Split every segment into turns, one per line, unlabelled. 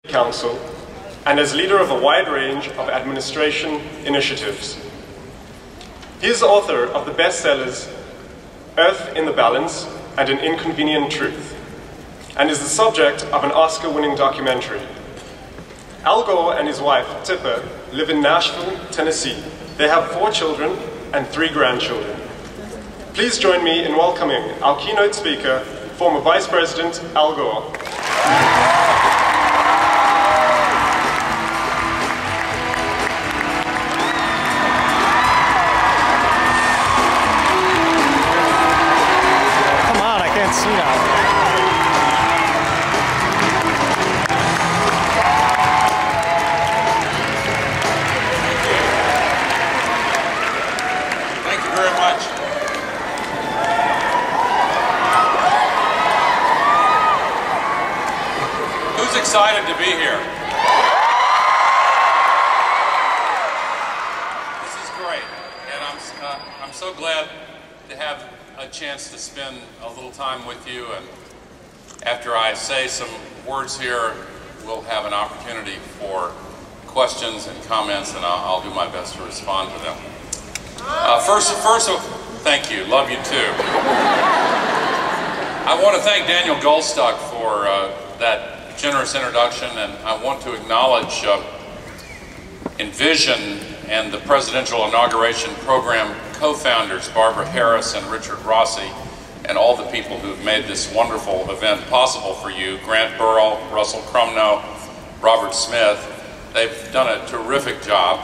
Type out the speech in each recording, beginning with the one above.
Council and as leader of a wide range of administration initiatives. He is author of the bestsellers Earth in the Balance and An Inconvenient Truth, and is the subject of an Oscar-winning documentary. Al Gore and his wife, Tipper, live in Nashville, Tennessee. They have 4 children and 3 grandchildren. Please join me in welcoming our keynote speaker, former Vice President Al Gore.
See now.
Thank you very much. Who's excited to be here? This is great, and I'm so glad to have a chance to spend a little time with you, and after I say some words here, we'll have an opportunity for questions and comments, and I'll do my best to respond to them. First, thank you. Love you too. I want to thank Daniel Goldstock for that generous introduction, and I want to acknowledge Envision and the Presidential Inauguration Program co-founders Barbara Harris and Richard Rossi, and all the people who've made this wonderful event possible for you. Grant Burrell, Russell Crumno, Robert Smith. They've done a terrific job.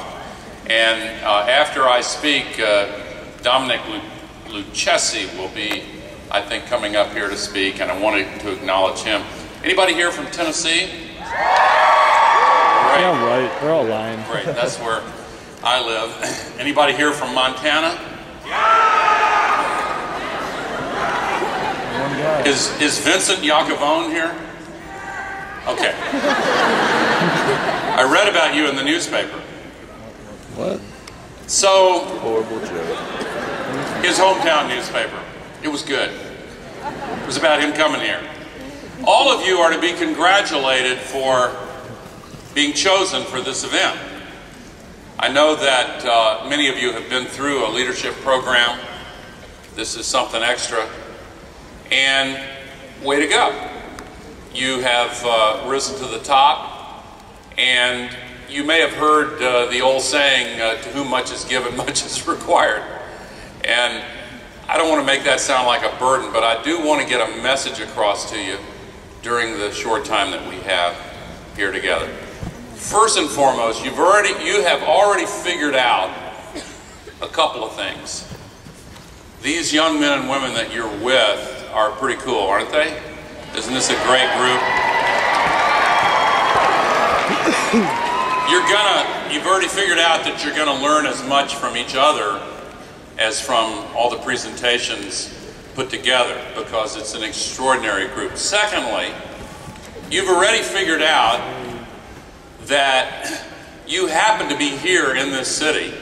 And after I speak, Dominic Lucchesi will be, I think, coming up here to speak, and I wanted to acknowledge him. Anybody here from Tennessee? Great.
Yeah, right. We're all lying.
Great. That's where I live. Anybody here from Montana? Is Vincent Iacovone here? Okay. I read about you in the newspaper.
What?
So,
Horrible joke.
his hometown newspaper. It was good. It was about him coming here. All of you are to be congratulated for being chosen for this event. I know that many of you have been through a leadership program. This is something extra. And way to go. You have risen to the top, and you may have heard the old saying, to whom much is given, much is required. And I don't want to make that sound like a burden, but I do want to get a message across to you during the short time that we have here together. First and foremost, you have already figured out a couple of things. These young men and women that you're with are pretty cool, aren't they? Isn't this a great group? You've already figured out that you're gonna learn as much from each other as from all the presentations put together, because it's an extraordinary group. Secondly, you've already figured out that you happen to be here in this city,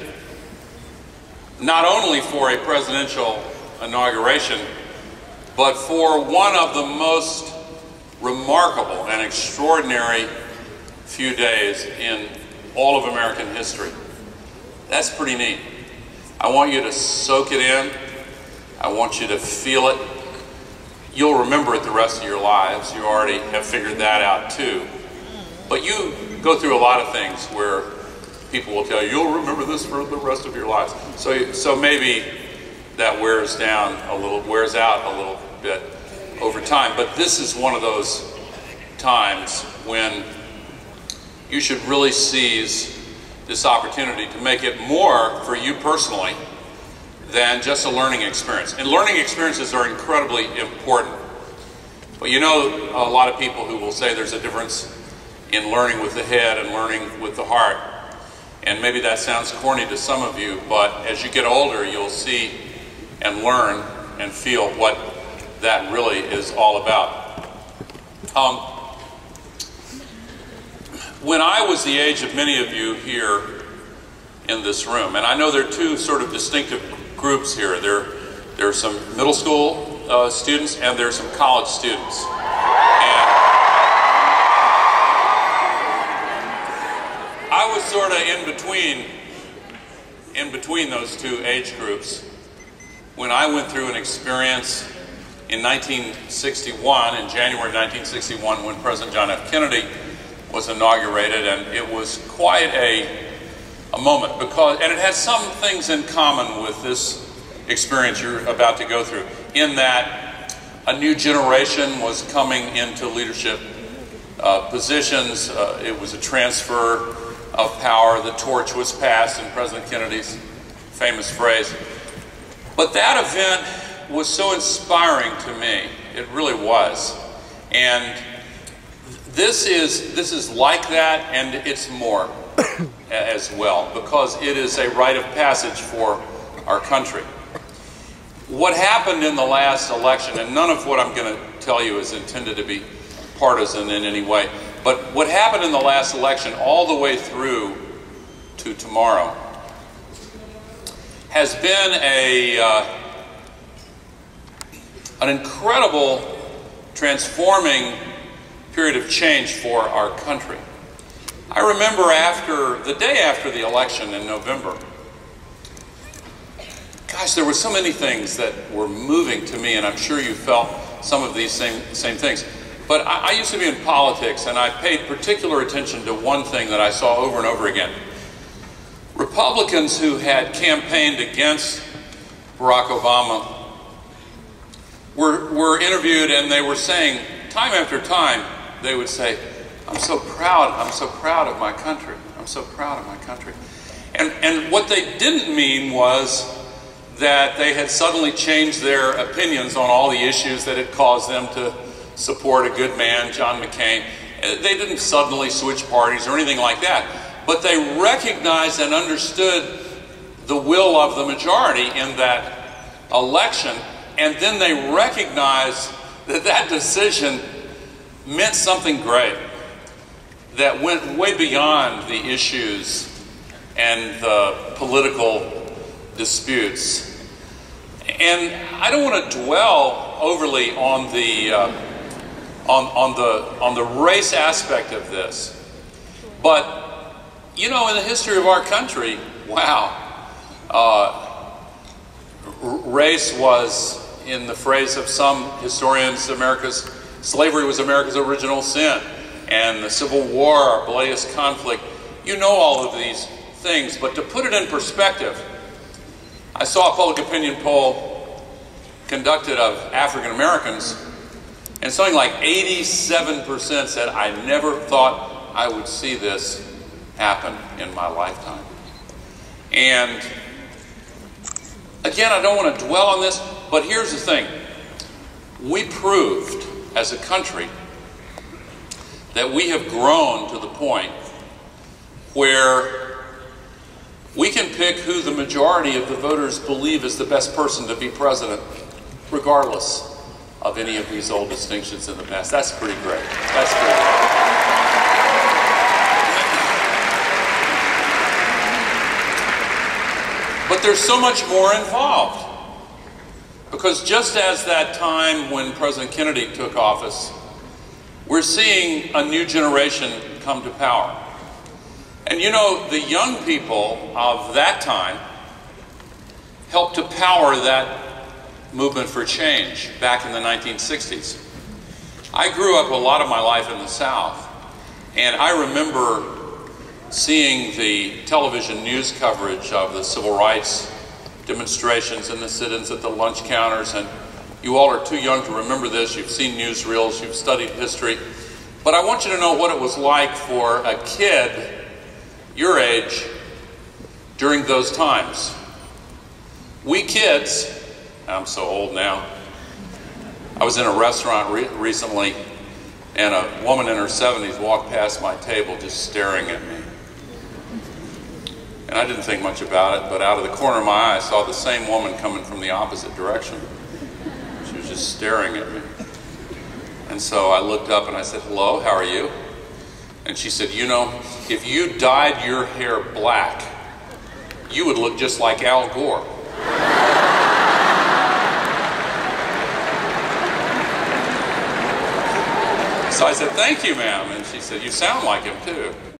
not only for a presidential inauguration, but for one of the most remarkable and extraordinary few days in all of American history. That's pretty neat. I want you to soak it in. I want you to feel it. You'll remember it the rest of your lives. You already have figured that out too. But you go through a lot of things where people will tell you, you'll remember this for the rest of your lives. So maybe that wears out a little bit over time. But this is one of those times when you should really seize this opportunity to make it more for you personally than just a learning experience. And learning experiences are incredibly important. But you know, a lot of people who will say there's a difference in learning with the head and learning with the heart. And maybe that sounds corny to some of you, but as you get older, you'll see and learn and feel what that really is all about. When I was the age of many of you here in this room, and I know there are two sort of distinctive groups here. There are some middle school students and there are some college students. And sort of in between those two age groups when I went through an experience in 1961, in January 1961, when President John F. Kennedy was inaugurated, and it was quite a moment and it has some things in common with this experience you're about to go through, in that a new generation was coming into leadership positions. It was a transfer of power. The torch was passed, in President Kennedy's famous phrase. But that event was so inspiring to me. It really was. And this is like that, and it's more as well, because it is a rite of passage for our country. What happened in the last election, and none of what I'm going to tell you is intended to be partisan in any way, but what happened in the last election all the way through to tomorrow has been an incredible transforming period of change for our country. I remember the day after the election in November, gosh, there were so many things that were moving to me, and I'm sure you felt some of these same things. But I used to be in politics, and I paid particular attention to one thing that I saw over and over again. Republicans who had campaigned against Barack Obama were interviewed, and they were saying, time after time, they would say, I'm so proud of my country. I'm so proud of my country. And what they didn't mean was that they had suddenly changed their opinions on all the issues that had caused them to support a good man, John McCain. They didn't suddenly switch parties or anything like that. But they recognized and understood the will of the majority in that election, and then they recognized that that decision meant something great, that went way beyond the issues and the political disputes. And I don't want to dwell overly on the race aspect of this, but you know, in the history of our country, wow, race was, in the phrase of some historians, slavery was America's original sin, and the Civil War, our bloodiest conflict. You know all of these things, but to put it in perspective, I saw a public opinion poll conducted of African Americans, and something like 87% said, I never thought I would see this happen in my lifetime. And again, I don't want to dwell on this, but here's the thing. We proved as a country that we have grown to the point where we can pick who the majority of the voters believe is the best person to be president, regardless of any of these old distinctions in the past. That's pretty great. That's pretty great. But there's so much more involved. Because just as that time when President Kennedy took office, we're seeing a new generation come to power. And you know, the young people of that time helped to power that movement for change back in the 1960s. I grew up a lot of my life in the South, and I remember seeing the television news coverage of the civil rights demonstrations and the sit-ins at the lunch counters, and you all are too young to remember this. You've seen newsreels, you've studied history, but I want you to know what it was like for a kid your age during those times. We kids, I'm so old now, I was in a restaurant recently, and a woman in her 70s walked past my table just staring at me. And I didn't think much about it, but out of the corner of my eye, I saw the same woman coming from the opposite direction. She was just staring at me. And so I looked up and I said, hello, how are you? And she said, you know, if you dyed your hair black, you would look just like Al Gore. So I said, thank you, ma'am. And she said, you sound like him too.